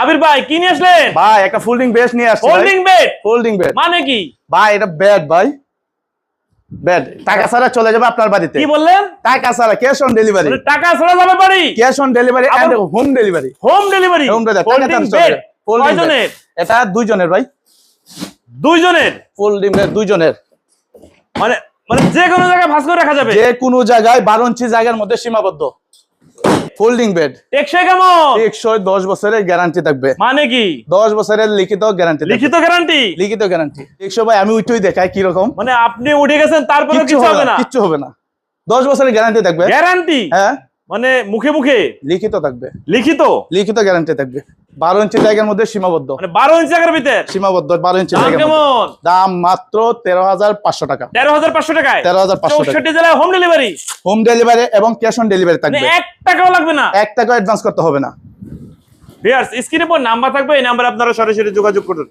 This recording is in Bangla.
আবির ভাই কি নিয়ে আসলেন? ভাই একটা ফোল্ডিং বেড নিয়ে আসছি। Folding bed? ফোল্ডিং বেড মানে কি ভাই? এটা বেড ভাই, বেড টাকা ছাড়া চলে যাবে আপনার বাড়িতে। কি বললেন? টাকা ছাড়া, ক্যাশ অন ডেলিভারি। মানে টাকা ছাড়া যাবে বাড়ি? Cash on delivery and home delivery. Home delivery? Home delivery. Folding bed কয়জনের? এটা দুইজনের ভাই। দুইজনের? ফোল্ডিং বেড দুইজনের। মানে মানে যে কোনো জায়গায় ভাঁজ করে রাখা যাবে? যে কোনো জায়গায় 12 ইঞ্চি জায়গার মধ্যে সীমাবদ্ধ। ফোল্ডিং বেড টেকসই কেমন? 110 বছরের গ্যারান্টি থাকবে। মানে কি? 10 বছরের লিখিত গ্যারান্টি। লিখিত গ্যারান্টি? লিখিত গ্যারান্টি। 100 ভাই আমি উঠেই দেখাই কি রকম। মানে আপনি উঠে গেছেন তারপরে কিছু হবে না? কিচ্ছু হবে না। 10 বছরের গ্যারান্টি থাকবে। গ্যারান্টি? হ্যাঁ, মানে মুখে মুখে লিখিত থাকবে। লিখিত? লিখিত গ্যারান্টি থাকবে। 12 ইঞ্চি জায়গার মধ্যে সীমাবদ্ধ। মানে 12 ইঞ্চি জায়গার ভিতর সীমাবদ্ধ 12 ইঞ্চি দাম জায়গার কেমন? মধ্যে। দাম মাত্র 13,500 টাকা। 13,500 টাকায়? 13,500 টাকা। 64 জেলায় হোম ডেলিভারি? হোম ডেলিভারি এবং ক্যাশ অন ডেলিভারি মানে থাকবে। 1 টাকাও লাগবে না? 1 টাকা অ্যাডভান্স করতে হবে না। ভিউয়ার্স স্ক্রিনে পর নাম্বার থাকবে, এই নাম্বারে আপনারা সরাসরি যোগাযোগ করুন।